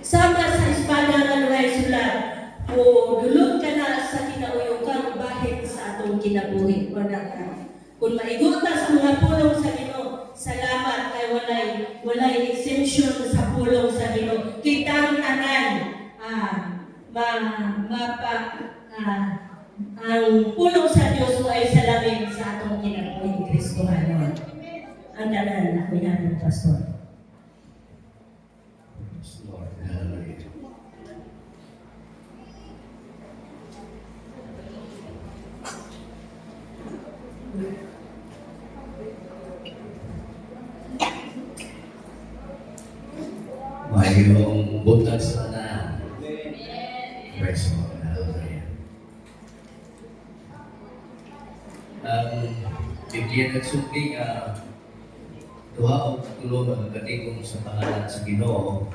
sama sa espada nga luhay sila o dulog ka na sa kinauyukan bahit sa atong kinabuhi. Kung maiguta sa mga pulong sa Ginoo, salamat kay walay exemption sa pulong sa Ginoo. Kitang tanan ang pulong sa Diyos ay salamin sa atong kinabuhi Kristohanon. Ang tanan ako yan, Pastor. Lord, hallelujah. Mayroong butas na praise Lord, hallelujah. Ang Biblia nagsulti nga duha o tulo ang katigong sa pangalan sa Ginoo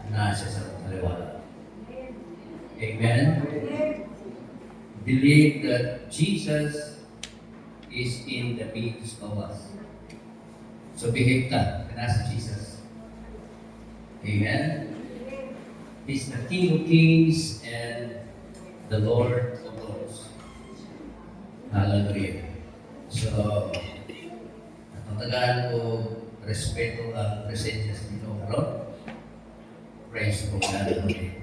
na siya sa kaliwala. Amen? Believe that Jesus is in the midst of us. So behave ka, nasa Jesus. Amen? He's the King of Kings and the Lord of Lords. Hallelujah. So, ang tagaan ko, respeto ang presensya sa Ginoo. Praise the Lord. Hallelujah.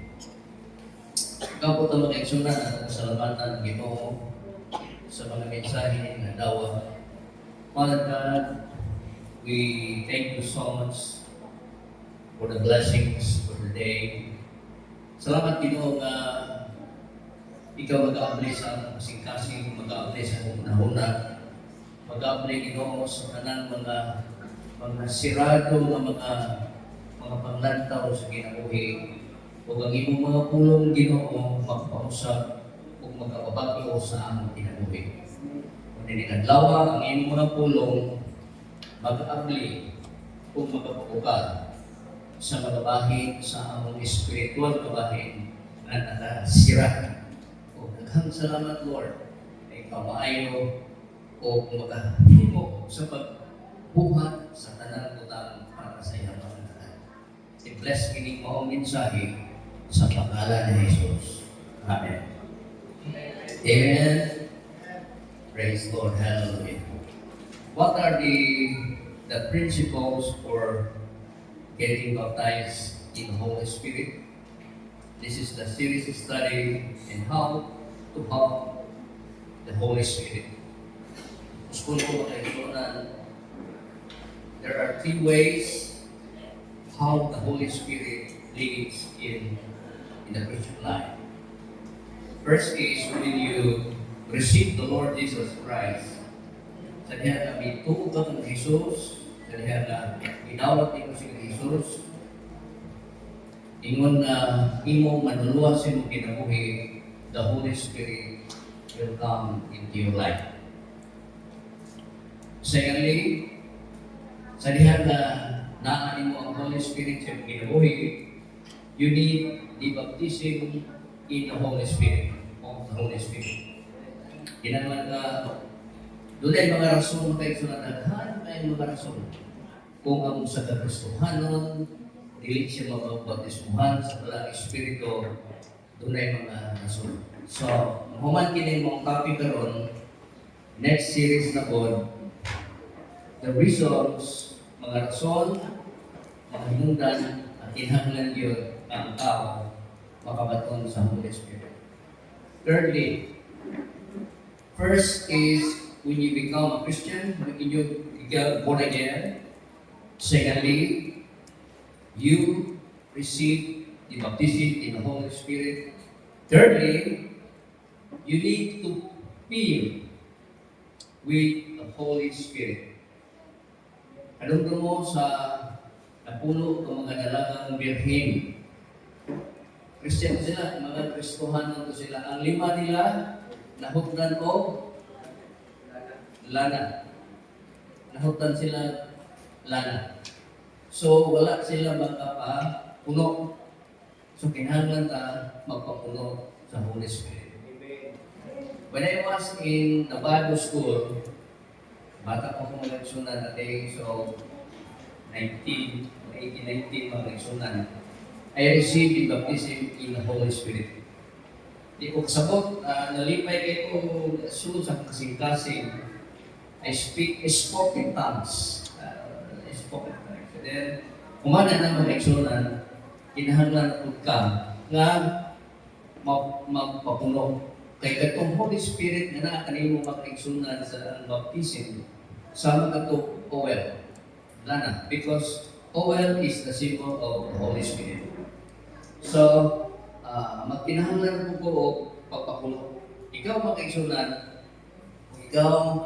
Ikaw po ito mag-eksuna at salamatan ng Ginoo sa mga mensahe na dawa. Father God, we thank you so much for the blessings for the day. Salamat Ginoo nga ikaw mag-a-apply sa kasing-kasing, mag-a-apply sa una-una, mag-a-apply Ginoo sa kanang mga sirado nga mga panglantaw sa kinabuhi o ang imong mga pulong Ginoo magpausap o magkapabagyo sa among kinabuhi. Kung ninikadlawa ang imong mga pulong mag-apply o magpapuka sa mga bahid sa among espiritual kabahin na nakasira. O daghang salamat Lord ay pamaayo o magahimo sa pagbuhat sa tanang utang para sa iyang mga tanan. I-bless kining maong mensahe sa pangalan ni Jesus. Amen. Amen. Praise Lord. Hallelujah. What are the principles for getting baptized in the Holy Spirit? This is the series study in how to have the Holy Spirit. School ko there are 3 ways how the Holy Spirit leads in the Christian life. First is when you receive the Lord Jesus Christ. Sa diha kami tuog ka ng Jesus, sa diha na inawat ni si Jesus. Ingon na imo manuluwas sa imong kinabuhi, the Holy Spirit will come into your life. Secondly, sa diha na naan mo ang Holy Spirit sa imong kinabuhi, you need the baptism in the Holy Spirit, of the Holy Spirit. Kinahanglan ka, doon ay mga rason na kayo na daghan ay mga rason. Kung ang sa Kristohanon, dili siya mabaptismuhan sa palang Espiritu, doon ay mga rason. So, human kini mong topic karon, next series na po, the reasons, mga rason, mga hinungdan, at kinahanglan yun ang tao makabaton sa Holy Spirit. Thirdly, first is when you become a Christian, when you get born again. Secondly, you receive the baptism in the Holy Spirit. Thirdly, you need to fill with the Holy Spirit. Anong mo sa napulo ng mga dalagang birhen? Christian sila, mga Kristohanon sila. Ang 5 nila, nahutdan o lana. Nahutdan sila lana. So, wala sila magpapapuno. So, kinahanglan ta magpapuno sa Holy Spirit. When I was in the Bible school, bata ko kung nagsunan na age of 19 or 2019, mga kaigsunan, I received the baptism in the Holy Spirit. Di ko kasabot, nalipay kayo ko sunod sa kasing-kasing. I spoke in tongues. I spoke in tongues. And then, kumana na mga kaigsunan, kinahanglan po ka nga magpapuno. Kaya itong Holy Spirit na kanimo makaigsunan sa baptism, sama ka to oil. Wala na. Because oil is the symbol of the Holy Spirit. So, magkinahanglan po pagpapuno. Ikaw makaigsunan, ikaw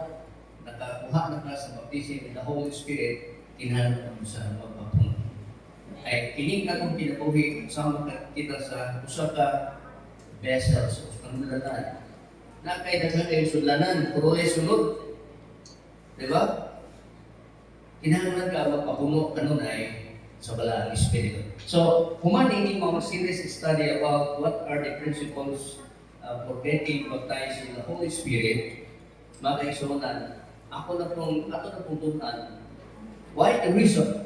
nakakuha na ka sa baptism in the Holy Spirit, kinahanglan mo sa pagpapuno. Ay kining katong pinabuhi sama kita sa usa ka vessels o panulanan na kay daghang kayong sudlanan puro ay sulod, di ba? Kinahanglan ka magpapuno kanunay sa balaang espiritu. So human ini mga serious study about what are the principles for getting baptized in the Holy Spirit. Mga kaigsunan, ako na pong tunan why the reason.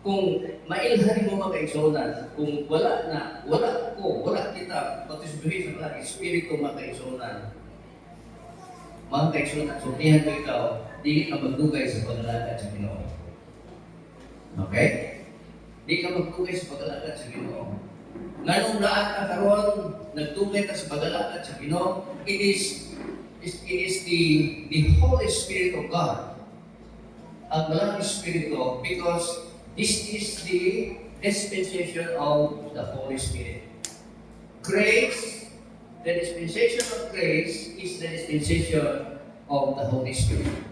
Kung mailhan mo mga kaigsunan, kung wala kita patisbuhin sa mga espiritu mga kaigsunan, sultihan ko ikaw, di ka magdugay sa paglalakad sa Ginoo. Okay? Di ka magdugay sa paglalakad sa Ginoo. Nganong daan ka karon, nagdugay ka sa paglalakad sa Ginoo, it is the Holy Spirit of God. Ang Malang Espiritu, because this is the dispensation of the Holy Spirit. Grace, the dispensation of grace is the dispensation of the Holy Spirit.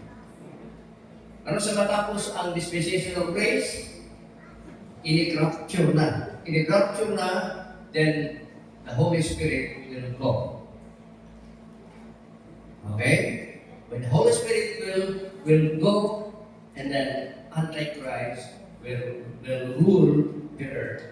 Ano sa matapos ang dispensation of grace? Ini-rapture na. Ini-rapture na, then the Holy Spirit will go. Okay? When the Holy Spirit will go, and then Antichrist will rule the earth.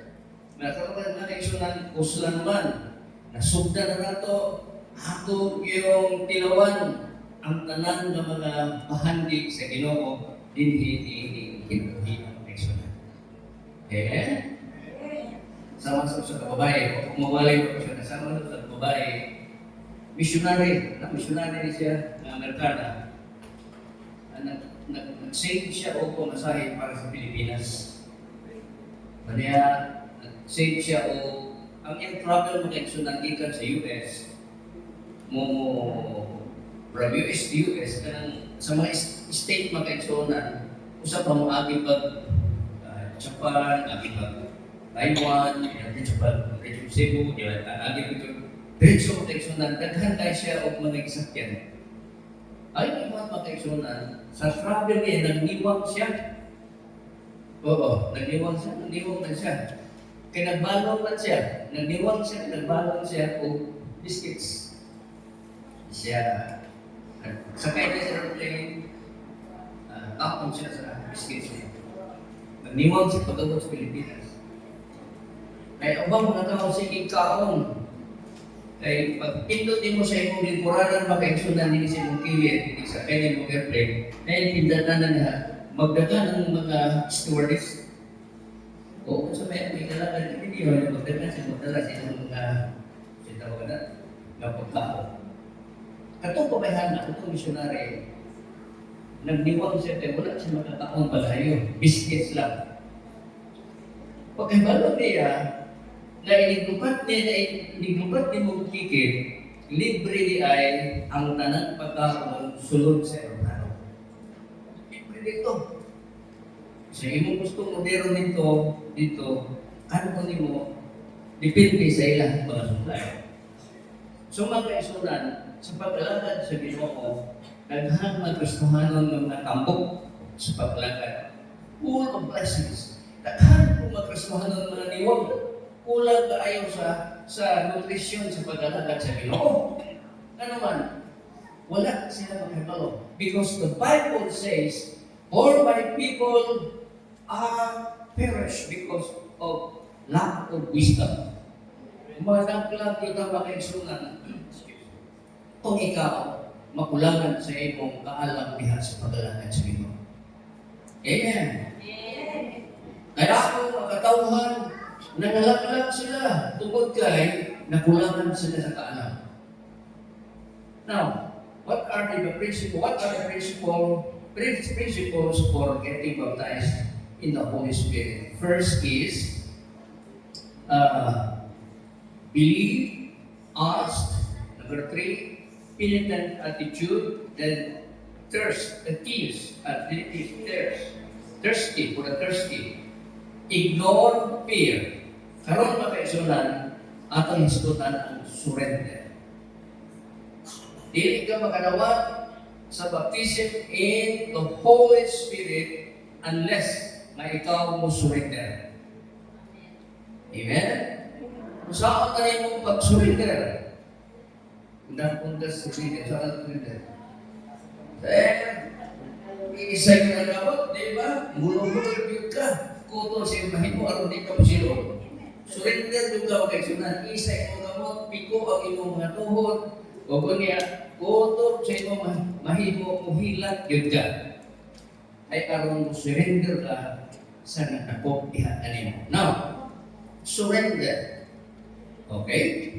Nakaroon na kaigsunan, uslan man, nasugda na nato, ato yung tilawan, ang tanan ng mga bahandi sa Ginoo, dinhi ang kaigsunan. Okay? Sama sa babae, kung mawalay ko siya, sama sa babae, missionary siya, ng Amerikana, nag-save siya o pumasahe para sa Pilipinas. Kaya nag-save siya o ang in-travel mo kaigsunan gikan sa US from US to US kanang sa mga state mga kaigsunan usa pa mo agi pag Japan, agi pag Taiwan, agi pag Cebu, agi pag diretso mo kaigsunan daghan kay siya og mga gisakyan. Ay, mga pagkaigsunan, sa travel niya, nagniwang siya. Oo, nagniwang na siya. Kaya nagbalong na siya. Nagniwang siya o biscuits. Siya, sakay na siya ng plane, tapon siya sa biscuits niya. Nagniwang siya pagkabot sa Pilipinas. Kaya ubang mga tao, sige kaon. Kaya pag pindutin mo sa imong lingkuranan, makaigsunan din sa imong kilit, sa kanyang mong airplane, na pindahan na na magdagan ng mga stewardess. O kung sa may kalakan, hindi mo magdagan sa magdala sa imong mga sitawagan na pagkao. Katong pabayhan itong missionary, nagniwang siya, kaya wala siya makakaon palayo, biscuits lang. Pagkabalo niya, na iniglupat ni mong kikit, libre di ay ang tanan pagkaon sulod sa aeroplano. Libre dito. Sa imong gusto mo meron dito, ano mo, depende sa ilang mga supply. So mga kaisunan, sa paglalakad sa Ginoo, daghang magkastuhanon ng mga tambok sa paglalakad. Full of blessings. Daghang kung magkastuhanon ng mga niwag. Kulang kaayo sa nutrisyon sa paglalakad sa Ginoo. Ano man, wala sila makakalo. Because the Bible says, all my people are perished because of lack of wisdom. Madaglag kita makaigsunan. Kung ikaw, makulangan sa imong kaalam diha sa paglalakad sa Ginoo. Amen. eskwelahan, nangalakak sila tungkol kay nakulangan sila sa kaalam. Now, what are the principles for getting baptized in the Holy Spirit? First is believe, ask. Number 3, penitent attitude. Then thirst, thirsty for the thirsty. Ignore fear. Karon makaisunan atong hisgutan ang surrender. Dili ka makadawat sa baptism in the Holy Spirit unless na ikaw mo surrender. Amen? Saan ka rin mong pag-surrender? Hindi punta sa surrender. Saan ka surrender? Isay ka na dapat, di ba? Mulong-mulong yun ka. Kuto siya mahimo, aron di ka masilo. Surrender yung ka kay sunan. Isay mo gamot, piko ang imong mga tuhod. O niya, kuto sa imong mahimo, muhilat yun ka. Ay karon surrender ka sa natakop diha kanimo. Now, surrender. Okay?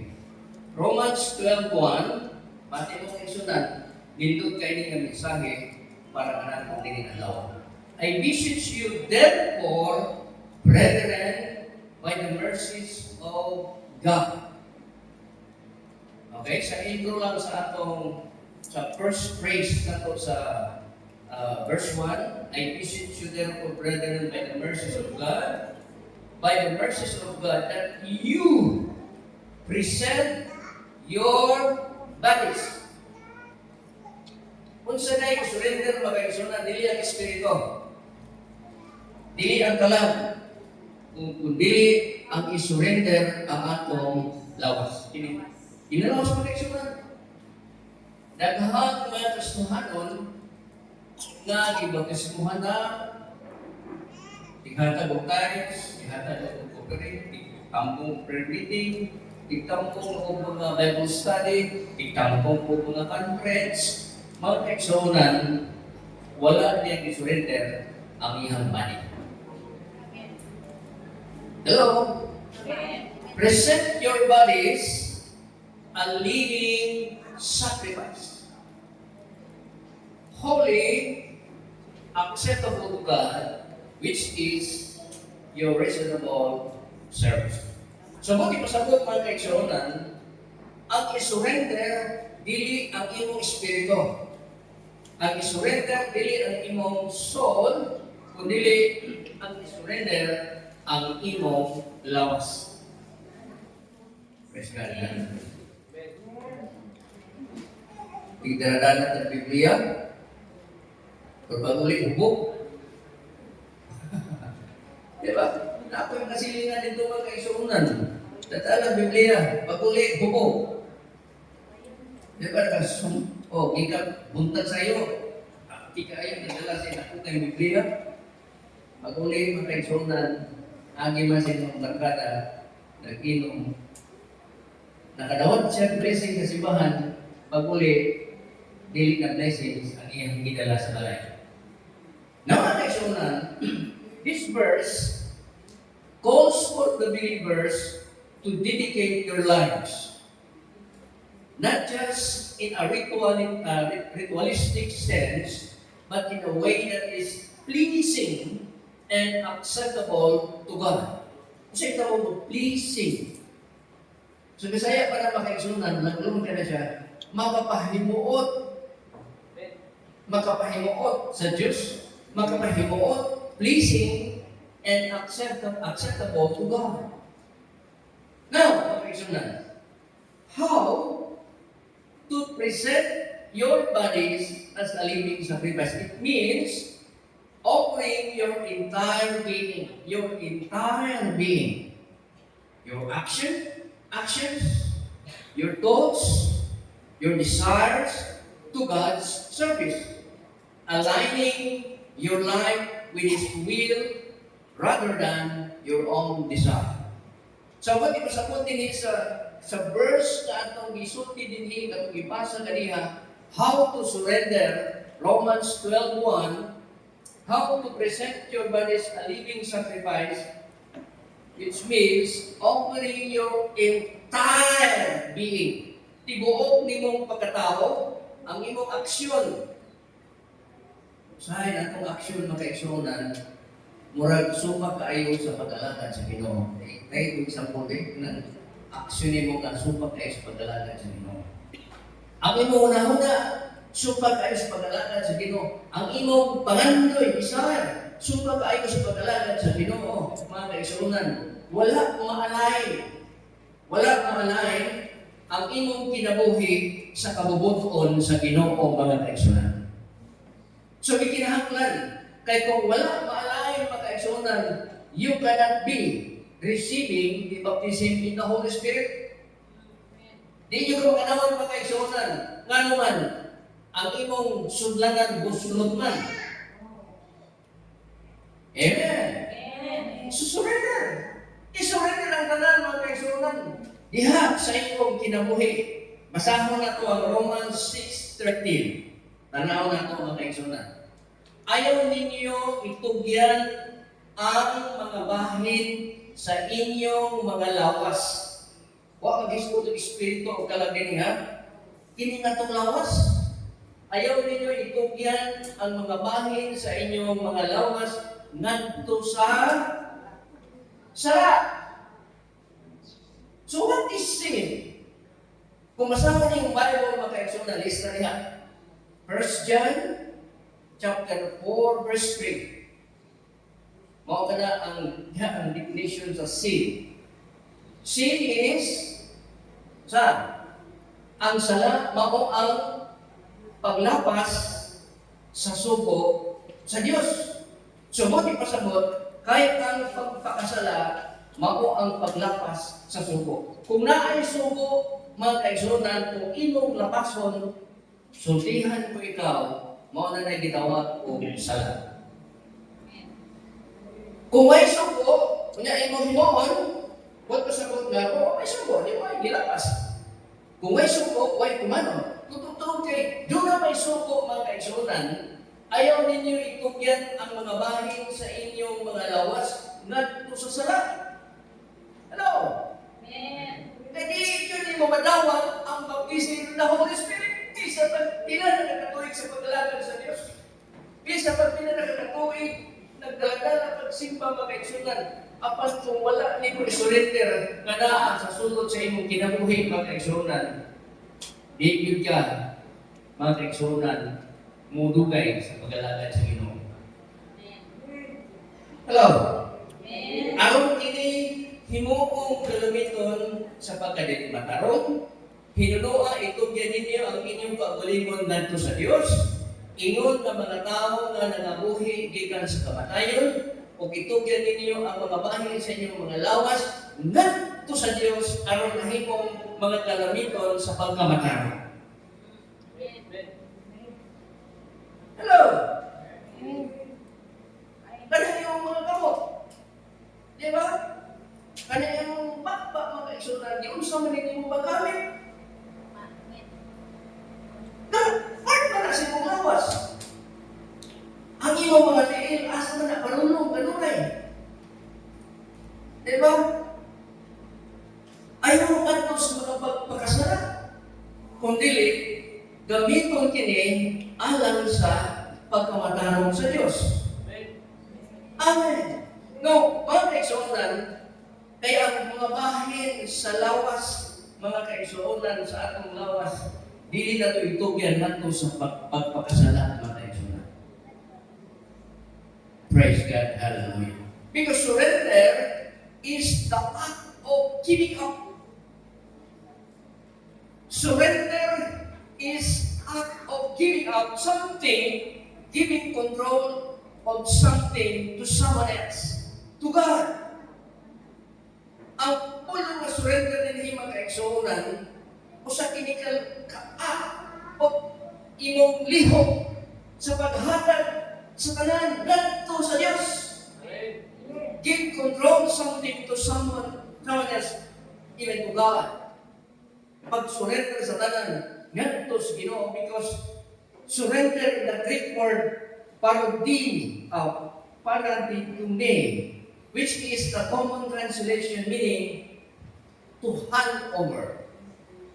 Romans 12:1, pati mong isunan, nindot kayo nga mensahe para kanang dili adlaw. I beseech you therefore, brethren, by the mercies of God. Okay, sa intro lang sa atong sa first phrase nato sa verse 1, I beseech you therefore, brethren, by the mercies of God, that you present your bodies. Kung sa na surrender magkaisunan, dili ang espiritu. Dili ang kalam. Kung dili ang isurrender ang atong lawas. Inalawas magkaisunan. Daghang mga Kristohanon nga gibautismuhan na ihatag og tithes, ihatag og offering, ikampong prayer meeting, ikampong og mga Bible study, ikampong og mga conference, mga kaigsunan, wala niyang isurrender ang iyang body. Hello? Present your bodies a living sacrifice. Holy, acceptable to God, which is your reasonable service. So, kung ipasabot mga kaigsunan, ang isurrender, dili ang imong espiritu. Ang isurrender, dili ang imong soul, kundi ang isurrender, ang imong lawas. Praise God. Tigdaradana ng Biblia, pagpaguli ubok. Diba? Ako yung kasilingan dito mga kaisunan. Tatalang Biblia, paguli ubok. Diba? Ika buntag sa'yo. Ika ayun, nadala siya ako kay Biblia. Paguli mga kaisunan, agi man siya ng barkada, nag-inom. Nakadawat siya blessing sa simbahan, paguli, dili ka blessings ang iyang gidala sa balay. Now, mga kaisunan, this verse calls for the believers to dedicate their lives. Not just in a ritualistic sense, but in a way that is pleasing and acceptable to God. Kasi ito mo, pleasing. So, Bisaya pa na makaigsunan, naglumon ka na siya, makapahimuot sa Diyos, makapahimuot, pleasing, and acceptable to God. Now, makaigsunan, how to present your bodies as a living sacrifice? It means offering your entire being, your actions, your thoughts, your desires to God's service, aligning your life with His will rather than your own desire. So, what ipasapot din sa verse na atong gisulti din atong ipasa kaniha, how to surrender, Romans 12:1, how to present your bodies a living sacrifice. which means offering your entire being. Tibuok nimong pagkatao, ang imong aksyon. Sahay na itong aksyon makaigsunan, murag sumak kaayo sa pag-alagad sa Ginoo. Dahil kung isang puti, aksyon mo nga sumak kaayo sa pag-alagad sa Ginoo. Ang imong una-una, supak kayo sa pag-alagad sa Ginoo. Ang imong pangandoy, isar, supak kayo sa pag-alagad sa Ginoo. Mga kaigsunan, wala maalay ang imong kinabuhi sa kabubuton sa Ginoo, mga kaigsunan. So, ikinahanglan, kay kung wala maalay, mga kaigsunan, you cannot be receiving the baptism in the Holy Spirit. Di nyo ko makanawan, mga kaigsunan, nga naman, ang imong sudlanan busulod man. Amen. Surrender. I-surrender ang tanan, mga kaigsunan. Diha sa imong kinabuhi. Basahon na to ang Romans 6:13. Tanaw na to, mga kaigsunan. Ayaw ninyo itugyan ang mga bahin sa inyong mga lawas. Wa mag-isto ng Espiritu o kalagin nga. Kini nga itong lawas. Ayaw ninyo itugyan ang mga bahin sa inyong mga lawas ngadto sa sara. So what is sin? Kung masama niyo yung Bible, maka-exo na lista niya. 1 John chapter 4 verse 3. Mao kada ang definition sa sin. Sin is ang sala mao ang paglapas sa sugo sa Dios. Sumot ipasabot kahit ang pagpakasala mao ang paglapas sa sugo. Kung naay sugo, mga kaigsunan, kung imong lapason, sultihan ko ikaw, mao na gitawag og sala. Kung may sugo, kunya imong himuon, what pasabot nga ko, may sugo, di mo gilapas. Kung may sugo, way kumano. Tututulog kay, doon na may sugo, mga kaigsunan, ayaw ninyo itugyan ang mga bahin sa inyong mga lawas ngadto sa sala. Hello? Kaya di mo madawat ang baptism ng Holy Spirit. Bisa pag pinanakatuig sa paglalagad sa Diyos. Bisa pag pinanakatuig, nagdala pagsimba, mga kaigsunan. Apan kung wala ni mo isurrender nga naa sa sulod sa imong kinabuhi, mga kaigsunan, di yun ka, mga kaigsunan, mudugay sa pag-alagad sa Ginoo. Hello? Aron kini himuong gamiton sa pagkadit matarong, hinunua itugyan ninyo ang inyong kaugalingon ngadto sa Dios, ingon nga mga tao nga nangabuhi gikan sa kamatayon, o itugyan ninyo ang mga bahin sa inyong mga lawas ngadto sa Dios aron mahimong mga kalamiton sa pagkamatayon. Hello? Kanina yung mga kamot. Di ba? Kanina yung bakbak, mga kaigsunan. Di unsa man yung magamit. Ano ba na sa imong lawas? Ang iyong mga tiil, asa man na parulong, kanunay. Di ba? Ayaw mo kanto sa mga pagkasara. Kung dili, gamiton kini alang sa pagkamatarong sa Diyos. Amen. No, mga kaigsunan, kaya ang mga bahin sa lawas, mga kaigsunan sa atong lawas, dili na ito itugyan nato sa pagpakasala, mga kaigsunan. Praise God, hallelujah. Because surrender is the act of giving up. Surrender is act of giving up something, giving control of something to someone else, to God. Ang pulong na surrender din mga kaigsunan, o sa kinikal o imong lihok sa paghatag sa tanan ngadto sa Dios. Give control something to someone else, even to God. Pag-surrender sa tanan ngadto sa Ginoo, because surrender in the Greek word paradine, paradine, which is the common translation meaning to hand over,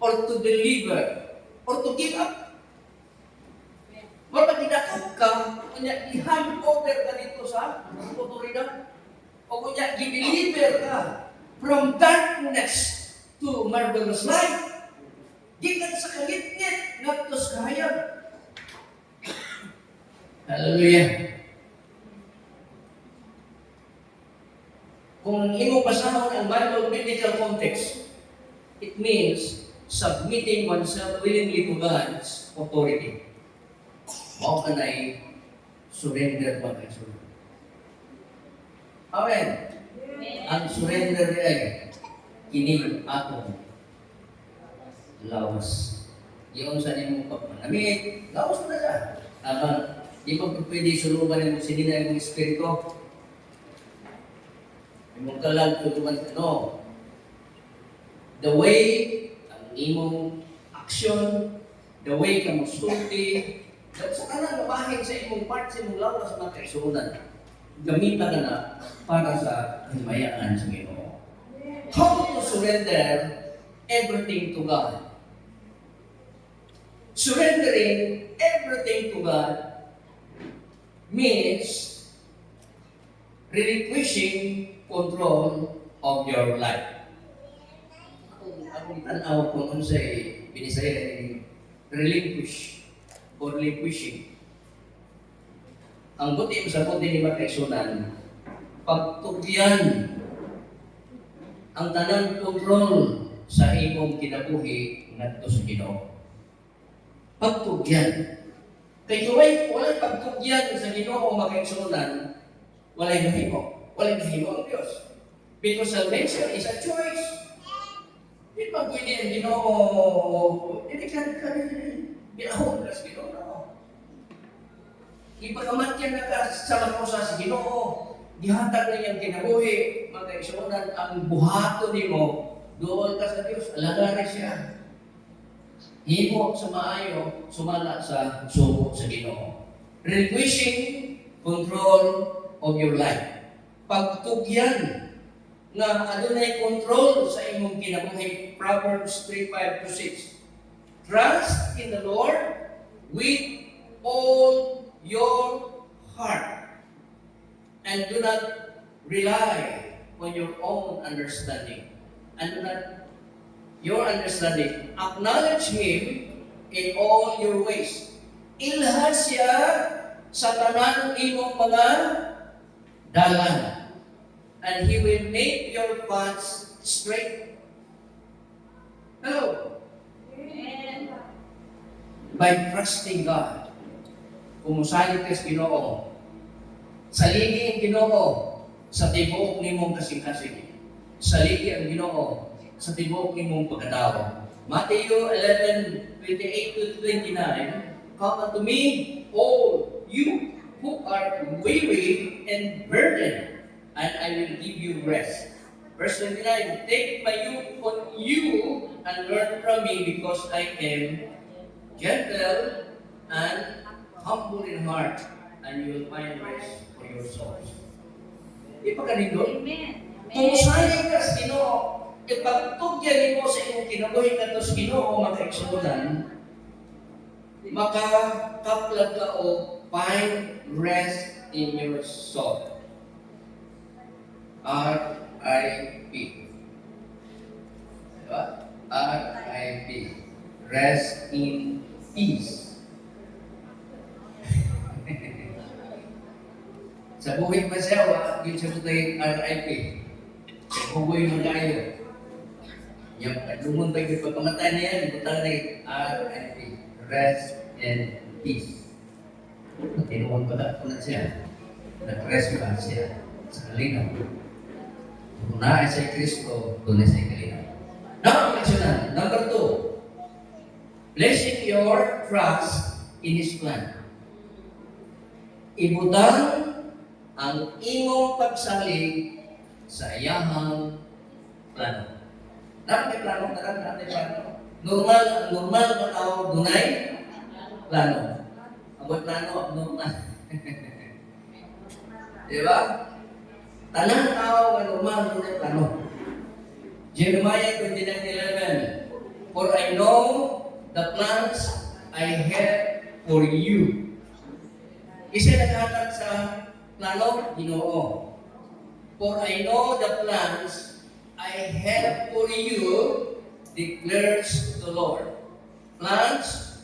or to deliver, or to give up. Wala ginakap ka, kunya i-hand over ka dito sa otoridad, o kunya i-deliver ka from darkness to marvelous light. Gikan sa kagitgit, ngadtos kahayag. Hallelujah. Kung imo basahon ang Bible biblical context, it means submitting oneself willingly to God's authority. Mao ka na surrender ba kay Lord? Amen. Ang surrender ay kini atong lawas. Yung sa nimo pagmanamit, lawas na siya. Aba, di mo pwede suluban ng sinina ng Espiritu. Imong kalag tutuman no. The way ang imong action, the way ka mo sulti, sa kanan mabahin sa imong part sa imong lawas mga kaisunan. Gamitan ka na para sa himayaan sa Ginoo. How to surrender everything to God? Surrendering everything to God means relinquishing control of your life. Ang tanaw ko kung sa'y binisaya ni relinquish or relinquishing. Ang buti sa buti ni Makaisunan, pagtugyan ang tanang control sa imong kinabuhi ngadto sa Ginoo. Pagtugyan. Kay walay pagtugyan sa Ginoo Makaisunan, walay mahimo. Walay mahimo ang Diyos. Because salvation is a choice. Di ba pwede ang Ginoo, hindi ka binahon ka sa Ginoo. Ipagamatyan na ka sa makusa sa Ginoo. Gihatag na niyang kinabuhi, Makaisunan, ang buhato ni mo, doon ka sa Diyos, alagari siya. Himo sa maayo, sumala sa subo sa Ginoo. Relinquishing control of your life. Pagtugyan nga adunay control sa imong kinabuhi. Proverbs 3:5-6. Trust in the Lord with all your heart and do not rely on your own understanding. And do not your understanding. Acknowledge Him in all your ways. Ilhan siya sa tanan imong mga dalan. And He will make your paths straight. Hello? Amen. By trusting God. Kumusalit ka sa Ginoo. Saligi ang Ginoo sa tibuok nimong kasing-kasing. Saligi ang Ginoo sa tibuok nimong pagkatao. Matthew 11:28-29, Come unto me, all you who are weary and burdened, and I will give you rest. Verse 29, Take my yoke on you and learn from me, because I am gentle and humble in heart, and you will find rest for your souls. Di pa kanindol? Amen. Kung sayang ka sa Ginoo, ipagtugyan mo sa iyong kinabuhi na ito sa Ginoo, makaiksunan, makakaplag ka o find rest in your soul. R.I.P. Diba? R.I.P. Rest in peace. Sa buhay pa siya, yun siya tayo R.I.P. Sa buhay mo tayo. Yung lumon pa yung pagkamatay na yan, butang na yung R.I.P. Rest in peace. Tinuwan pa na siya. Nag-rest pa siya sa kalinaw. Kung na sa Kristo, doon sa kalinaw. Now, action number 2. Placing your trust in His plan. Ibutang ang imong pagsalig sa iyahang plano. Namin plano, namin plano. Normal na tao, dunay plano. Ang plano, abnormal. Diba? Tanang tao nga normal yung plano. Jeremiah 29:11. For I know the plans I have for you. Isa naghatag sa plano, Ginoo. For I know the plans I have for you, declares the Lord. Plans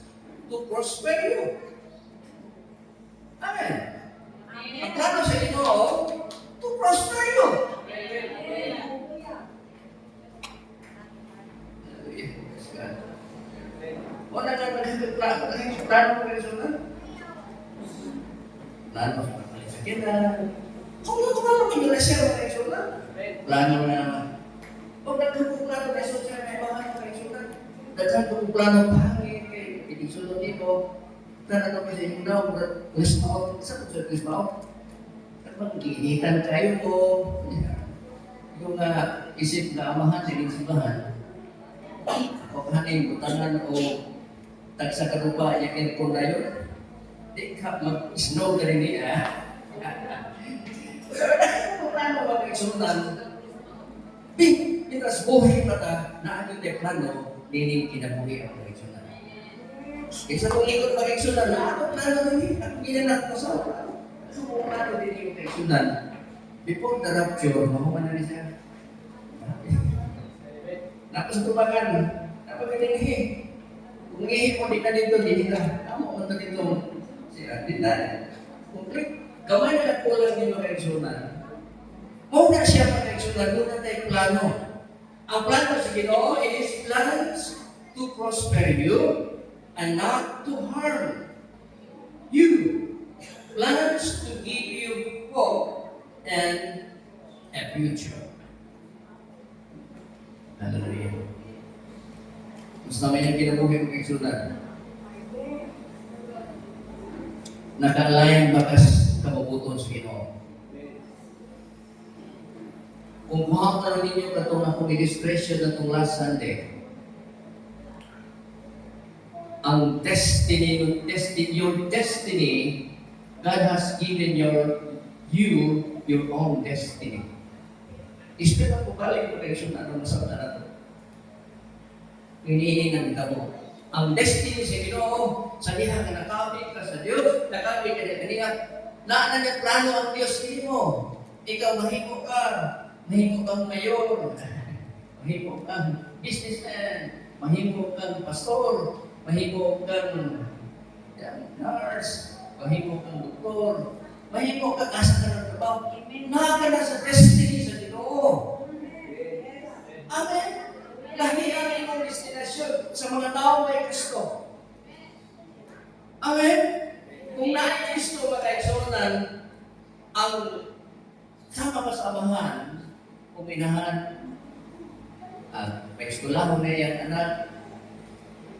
to prosper you. Amen. Ang plano sa Ginoo, to prosper you. O na plano ko rin sila. Plano sa pagkalisakitan. Kung ano yung lasya mo kayo sila. Plano na naman. Kung nagpuplano na sila may bahan kayo sila. Nagpuplano pangin kayo. Hindi sunod dito. Tanong kasi yung daw, Christmas, saan sa Christmas? Mag-iinitan kayo po. Yung isip na amahan, siling simbahan. O kaning butangan o tagsa karupa, yakin ko na yun. Di ka mag-snow ka rin niya. Kung plano mag-isundan, mitas buhay mata na ano yung plano, dining kinabuhi ang mag-isundan. Isa kong ikot mag-isundan, na ako plano rin, ako ginanak ko sa plano. Kung plano din yung mag-isundan, before the rapture, mahuman na rin siya. Nakustubakan, napagalihi. Kung ihi mo, di ka dito, di ka. Amo mo na dito. Siya, di na. Kung gamay na kulang yung mag-isundan, muna siya mag-isundan, muna tayo plano. Ang plano sa Ginoo is plans to prosper you and not to harm you. Plans to give you hope and a future. Hallelujah. Gusto naman yung kinabuhi ng kaisunan. Nakalayan bakas kabubuton sa Ginoo. Kung kuha ninyo katong akong illustration na itong last Sunday, ang destiny, your destiny, God has given you your own destiny. Isip na po balik ko kayo na ano sa na ito. Hinihingi ng tabo. Ang destiny sa Ginoo, sa diha ka nakabit ka sa Diyos, nakabit ka na kaniya, naanan niya plano ang Diyos mo. Ikaw mahimo kang mayor, mahimo kang businessman, mahimo kang pastor, mahimo kang nurse, mahimo kang doktor, mahimo kang asa ka ng trabaho. Naka na sa destiny sa Ginoo. Amen. Lahi ang inyong destinasyon sa mga tao may Kristo. Amen. Kung nai Kristo magkaigsunan, ang sama-kasamahan, uminahan, at may eskulahon na yung anak,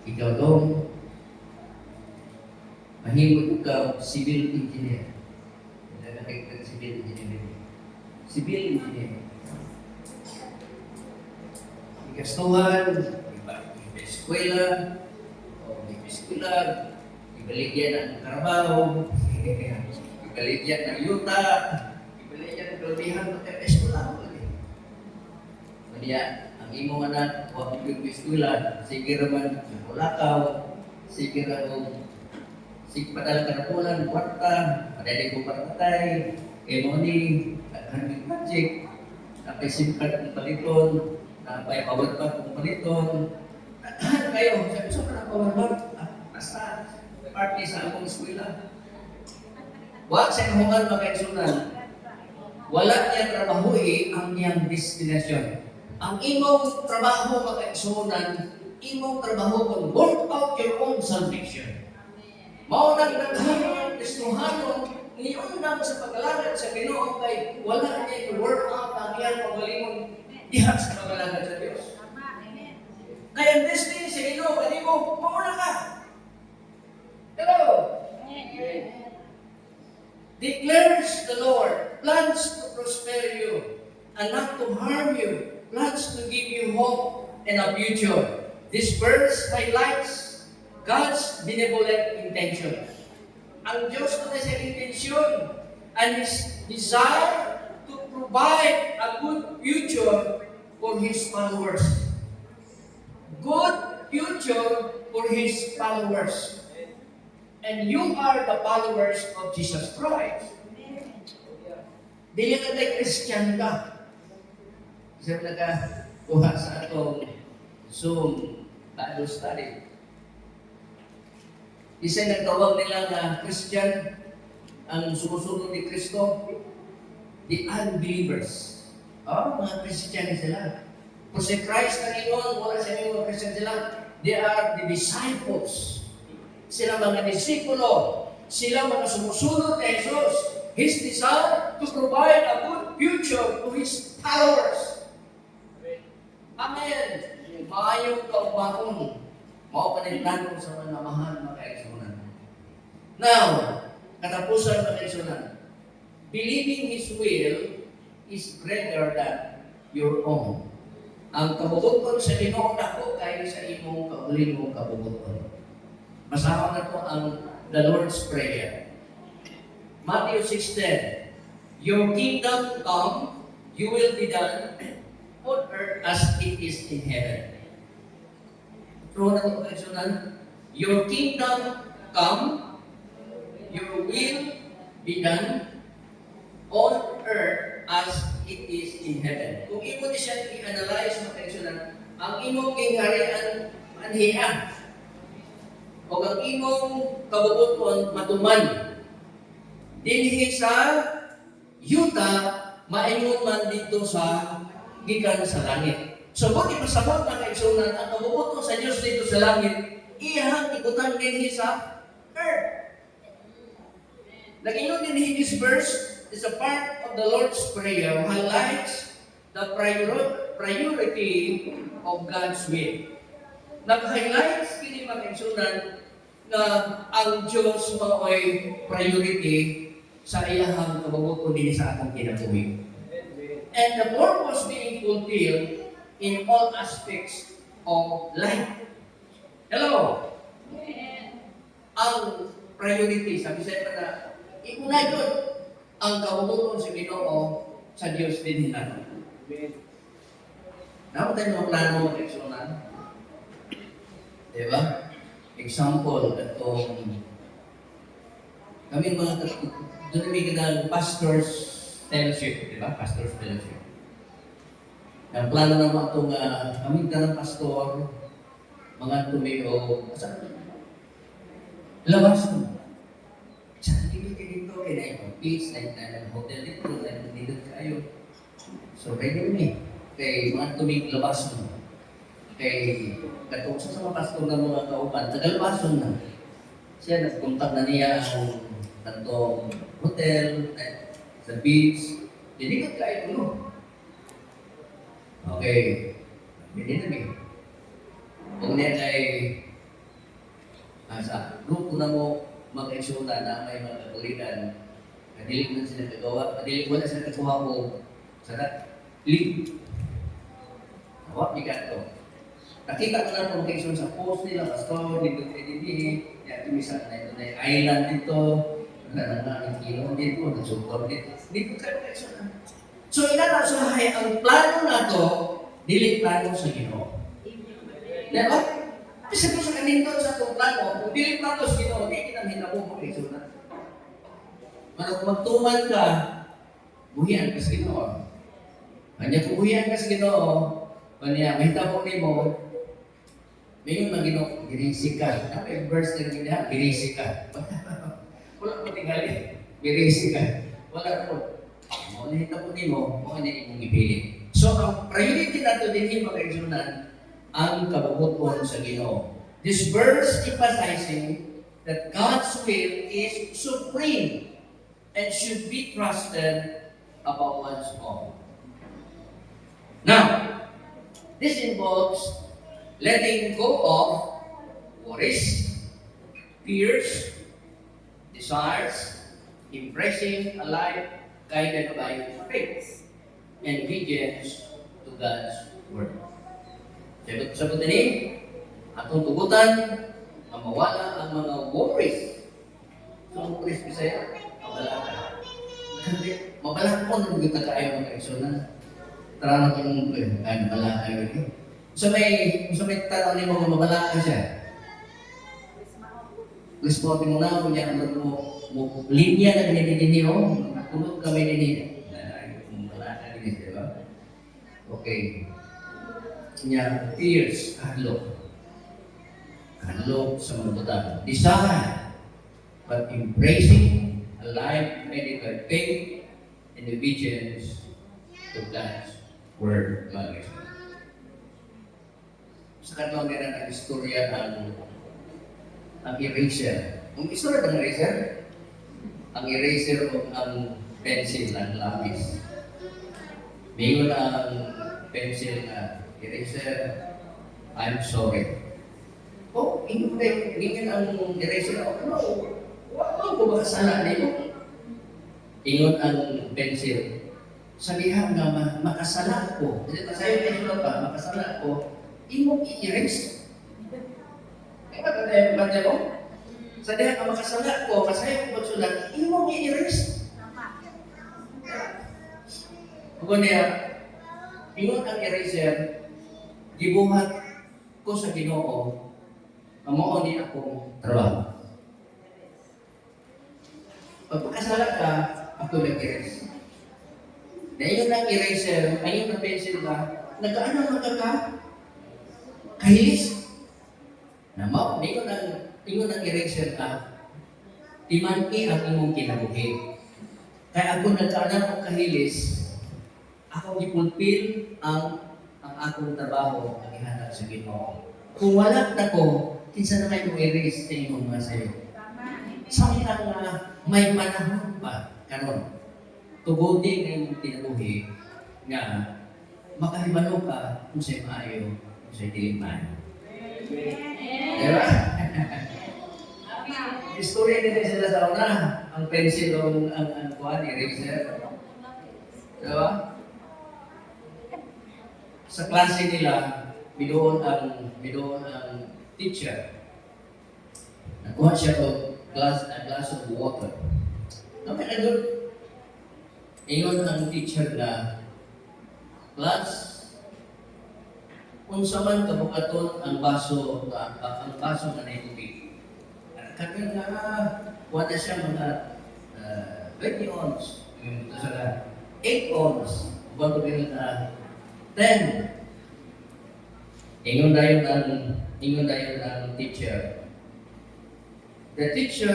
ikaw doon, mahimot ikaw, civil engineer. Nakikita civil engineer. Civil engineer. Ikastuhan, eskwela, o eskwela, ibaligyan ng trabaho, ibaligyan ng yuta, ibaligyan ng kalabihan ng eskwela. Kaya, ang imong anak, huwag yung eskwela, sige naman, kulakaw, sige naman, sige padal karapulan, kwarta, padali ko partatay, emoni, handling project, napay simkat ng paliton, napay pawad-pad ng paliton, kayo, sabi so na pawad-pad, basta, party sa akong eskwela. Huwag sa inuman makaigsunan, wala niya trabahoy ang niyang destinasyon. Ang imong trabaho makaigsunan, imong trabaho kung work out your own salvation. Mao nang naghanon, Kristohanon, niundang sa paglalagad sa Ginoo kay wala niya i-work out ang iyang pagalingon diha sa paglalagad sa Dios. Kaya ang destiny sa Ginoo kanimo, mauna ka. Hello. Declares the Lord, plans to prosper you and not to harm you, plans to give you hope and a future. This verse highlights God's benevolent intentions. Ang Diyos ko na siya intensyon and His desire to provide a good future for His followers. Good future for His followers. And you are the followers of Jesus Christ. Dili ka tayo Christian ka. Isa nagkakuha sa atong Zoom Bible study. Isa nagtawag nila na Christian, ang sumusunod ni Kristo, the unbelievers. Mga Christian sila. Kung si Christ na ngayon, wala sa mga Christian sila, they are the disciples. Sila mga disipulo. Sila mga sumusunod kay Jesus. His desire to provide a good future to His followers. Amen. Maayong kaubahon. Mao pa rin plano sa mga mahal na kaigsunan. Now, katapusan ng kaigsunan. Believing His will is greater than your own. Ang kabubuton sa Ginoo nako kay sa imong kauling mong kabubuton. Basahan na to ang the Lord's Prayer. Matthew 6:10. Your kingdom come, you will be done on earth as it is in heaven. True na ito kaigsunan. Your kingdom come, your will be done on earth as it is in heaven. Kung imo ni siya i-analyze mo kaigsunan, ang imong kingharian anhiya o ang imong kabubuton matuman dinhi sa yuta maingon man dito sa gikan sa langit. So kung ipasabot na kaigsunan ang kabubuton sa Dios dito sa langit, iyang ikutan dinhi sa earth. Nag-ingon din this verse is a part of the Lord's Prayer highlights the priority of God's will. Nag-highlights kini mga kaigsunan na ang Diyos mao'y priority sa iyahang kabubuton din sa atong kinabuhi. And the purpose being fulfilled in all aspects of life. Hello? Ang priority, sabi sa na, iuna yun ang kabubuton sa Ginoo sa Diyos din natin. Dapat tayo mga plano mga kaigsunan. Diba? Example, itong kami mga doon may ganang pastors fellowship, diba? Pastors fellowship. Ang plano naman itong kami ganang pastor, mga tumiyo, labas mo. Sa tingin ka dito, kaya na yung peace, na hotel dito, na dito kayo. So, pwede yun eh. Kay mga tumig labas mo. Kay katong sa mga pastor ng mga kaupan, tagalbason na. Siya nagkontak na niya ang tantong hotel, sa beach. Hindi ka kayo no. Okay. Hindi na eh. Kung niya kay sa grupo na mo mag-exulta na may mga kagulitan, nadilig na sila kagawa, nadilig mo na sila kakuha mo sa lead. Awak ni Gato. Nakita ko na kung kayo sa post nila, pastor, dito, yan, misa na ito na island dito, nanangaling kilo dito, nagsuktor dito. Dito kayo na. So, inanasahay, ang plano na to, dili plano sa Ginoo. Diba? Kasi kung sa kanito sa itong plano, kung dili plano sa Ginoo, hindi kinamhin ako mo kayo na. Kung magtuman ka, buhian ka sa Ginoo. Kanya kung buhian ka sa Ginoo, kanya, mahita po ni mo, may yung Ginoo, girisi ka. May verse na gina, girisi ka. Wala po tingali, girisi ka. Wala po. Mahita po ni mo, kung ano yung ipili. So, ang priority nato din yung mga ang kabubuton sa Ginoo. This verse emphasizing that God's will is supreme and should be trusted above one's own. Now, this involves letting go of worries, fears, desires, embracing a life guided by faith and obedience to God's Word. Sagot ini, atong tugutan, ang mawala ang mga worries. So, worries Bisaya, mawala ka. Mabalak ko nung kita kayo mga kaigsunan. Tara na kung ay mabala kayo rin. So may tanong ni mo kung mabala ka siya. Gusto mo na kung yan mo linya na ganito o tulog kami nini. Mabala ka rin, di ba? Okay. Kanya fears, hadlok. Hadlok sa mga butang. Desire, but embracing a life made by faith and obedience to God's word. Sa katawang ganun ang istorya ang eraser. Ang istorya ng eraser? Ang eraser o ang pencil, ang lapis. Mayroon ang pencil na eraser, I'm sorry. Oh, ingin ang eraser. No, wala ko ba kasalanan mo? Ingon ang pencil. Sabihan nga makasala ko. Kasi sayo kayo pa, makasala ko. Imong i-erase. Kaya ba mo? Sabihan nga makasala ko, kasayo ko sulat, imong i-erase. Kung niya, ingon ang eraser, gibuhat ko sa Ginoo, mamuon din akong trabaho. Pag makasala ka, ako nag-erase. Dahil ang eraser, ayun na pencil ka, nag-ano ka? Kahilis. Namaw, ingon ang eraser ka, timanki ang imong kinabuhi. Kaya ako nag-ano ng kahilis, ako gipulpil ang akong trabaho ang ihanap sa Ginoo. Kung wala na ko, kinsa na may mo-erase sa imong mga sayo. Samtang may panahon pa, karon tugutin na yung tinabuhi nga makahibalo ka kung sa'yo maayo, kung sa'yo dilim maayo. Diba? Istorya nila sila sa una, ang pencil o ang kuhan, eraser. Diba? Sa klase nila, bidoon ang teacher. Nakuha siya o a glass of water. Okay na doon. Ingon ang teacher na, class, kung saman kabukaton ang baso na naitubig. Kaya nga, wala siya mga 20 ons. Ito sa 8 ons. Bago rin na 10. Ingon dayon ang teacher. The teacher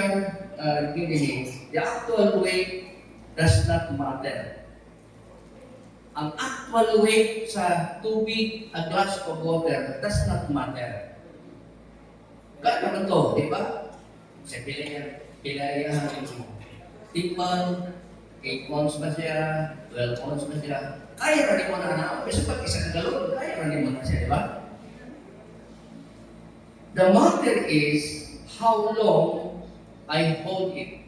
the actual weight does not matter. Ang actual weight sa tubig, a glass of water, does not matter. Kaya naman to, di ba? Sa pilihan mo. Tipang, 8 ounce ba siya, 12 ounce ba siya, kaya rin mo na kasi pag isang galon, kaya rin mo na siya, di ba? The matter is, how long I hold it.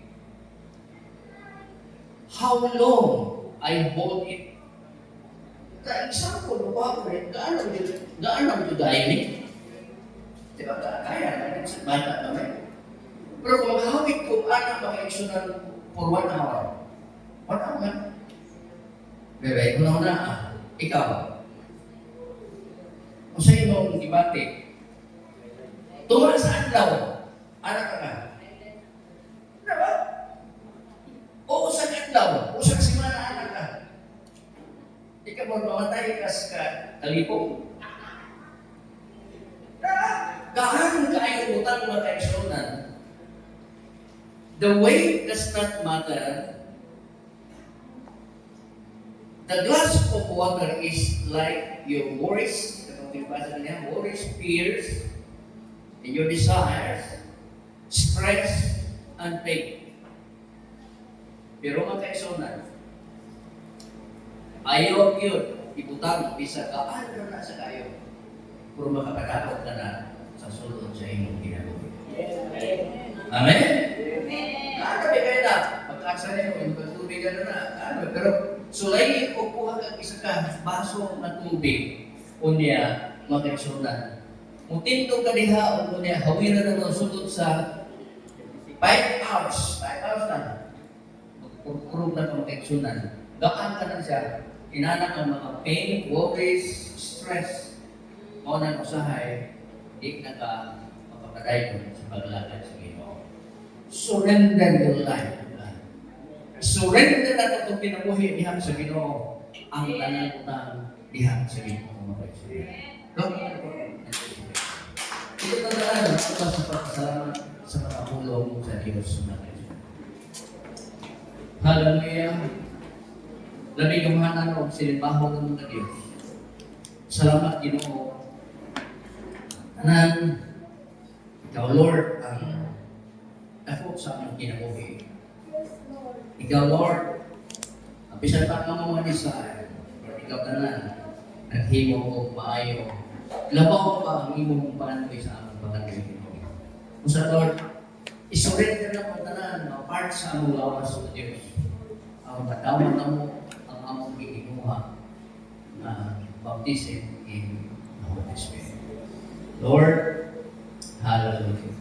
How long I hold it. Ka example, ba ko rin, gaano mo dahil ni? Di ba, kaya na sa bata naman. Pero kung maghawik ko, anak maka-exonan for 1 hour. 1 hour. Bebe, una, ikaw. Kung sa imong debate, tuwa sa adlaw, anak ka. Diba? O sa adlaw, o sa simana anak ka. Di ka mo mamatay kas ka kalipong. Gahan kayo utang mga kaeksonan. The weight does not matter. The glass of water is like your worries, worries, fears, and your desires, stress, and pain. Pero mga kaeksonan, ayaw yun, ibutang, bisa ka, ano na sa kayo, kung makakadakot ka na sa sulod sa inyong ginagawa. Amen? Ano ba kayo na? Pagkaksa niyo, yung pagtubigan na, pero sulay, kukuha kang isa ka, baso ng tubig, unya, mga kaeksonan. Kung tintong ka diha, o unya, hawiran na ng sulod sa 5 hours. 5 hours na. kurong na proteksyonan. Gaan ka na siya. Inanak ang mga pain, worries, stress. Mao na usahay, di na ka mapapatay ko sa paglakad sa Ginoo. Surrender your life to God. Surrender na ito pinabuhi diha sa Ginoo. Ang tanan utang diha sa Ginoo mga kaibigan. Ito tandaan sa pagpasalamat sa pagtulong sa Diyos mga kaibigan. Hallelujah. Labi gamahanan o sinibaho ng mga Diyos. Salamat Ginoo. Tanan, Ikaw Lord ang dako sa aming kinabuhi. Ikaw Lord, ang bisan pa ng mga design, Lord, Ikaw tanan, naghimo o maayo. Labaw pa ang imong panganoy sa aming panganoy Ginoo. Kung sa Lord, isurrender na ang tanan, mga part sa among lawas sa Diyos. Ang patawad na mo ang among giginuha na baptism in the Holy Spirit. Lord, hallelujah.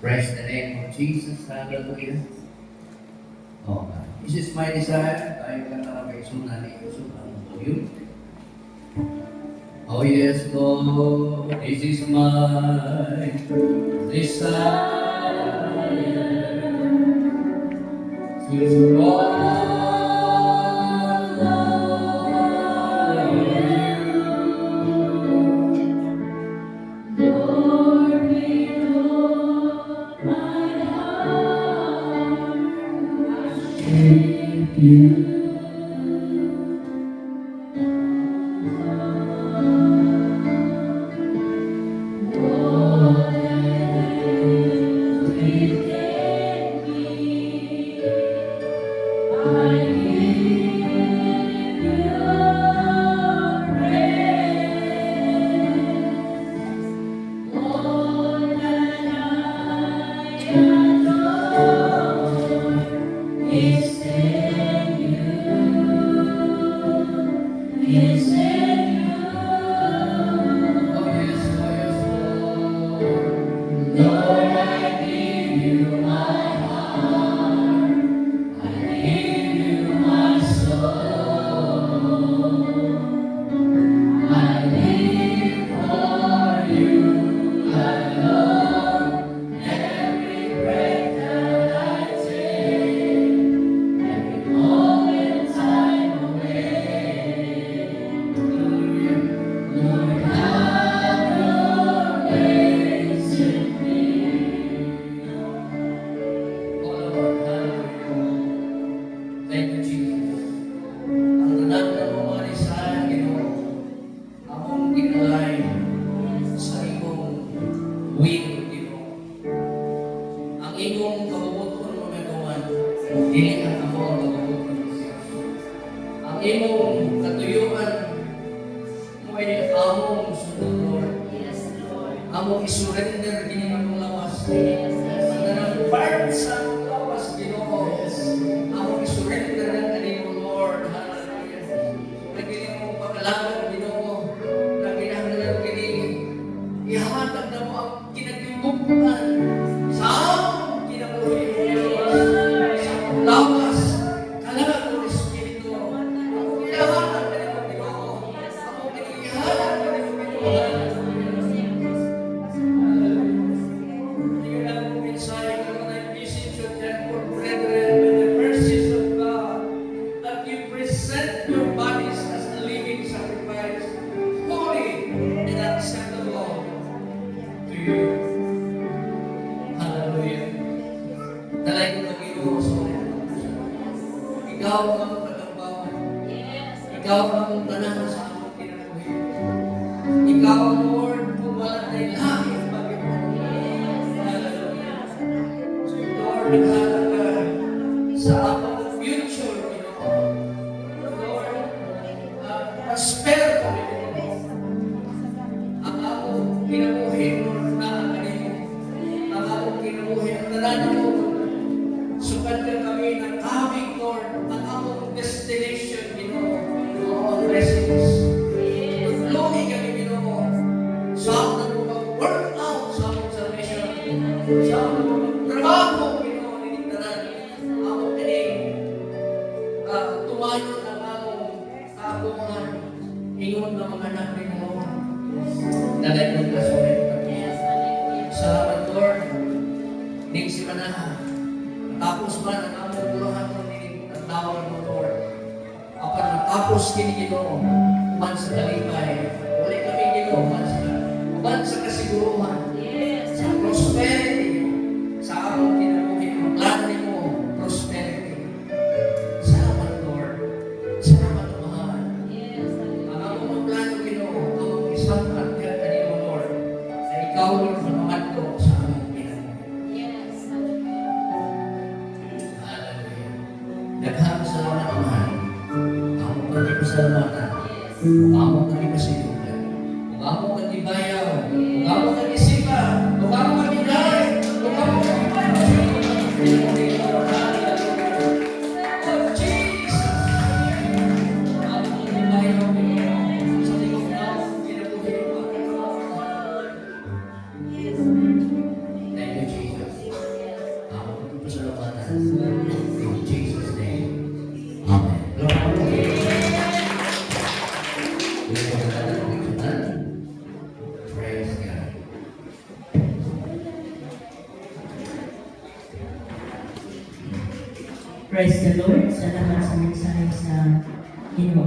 Praise the name of Jesus, hallelujah. Oh God, this is my desire. Tayo ka na may sunan ni Jesus ang you. Oh yes, Lord, this is my desire to walk. Among isurrender kini among lawas. Ang part sa lawas Ginoo. Among isurrender na kanimo Lord. Hallelujah. Nagili mo paglaban Ginoo. Naginahanglan kini ihatag na mo ang kinatibuktan sa among kinabuhi sa lawas. Kalaban mo Espiritu. Among ihatag kanimo Ginoo. Among ihatag kanimo Ginoo. Ikaw ang tagambawan. Ikaw ang tanan sa among kinabuhi. Ikaw, Lord, kung wala na langit Panginoon. Hallelujah. Lord, naghala ka sa among future, Ginoo. Lord, prosper kami, Ginoo. Ang among kinabuhi, Lord, na kanimo. Ang among kinabuhi, ang tanan mo. Sukad ka kami ng aming Lord, ang among destination, Ginoo, Lord, blessings. Tuloy kami, Ginoo, sa among work ingon ng mga anak ni mo. Dagay ng kasulit kami. Salamat, Lord. Ning si Manaha. Tapos ba ang among buluhan mo ni tawag mo, Lord? Apan matapos kini Ginoo, man sa kalipay. Wala kami Ginoo, man sa kasiguruhan. Sa prosperity. Sa among kinabuhi. Ang plano ni mo, prosperity. Salamat, Lord. Salamat, mahal. Ang among plano, Ginoo, ang isang pagkat kanimo, Lord, na ikaw, Lord, manaman ko sa among kinabuhi. Hallelujah. Daghang salamat, mahal. Among pagkipasalamatan. Among pagkipasilugan. Among pagkibayaw. Among pagkisipa. Among pagkidalay. Among in Jesus' name. Amen. Praise God. Praise the Lord. Salamat sa mensahe sa Ginoo.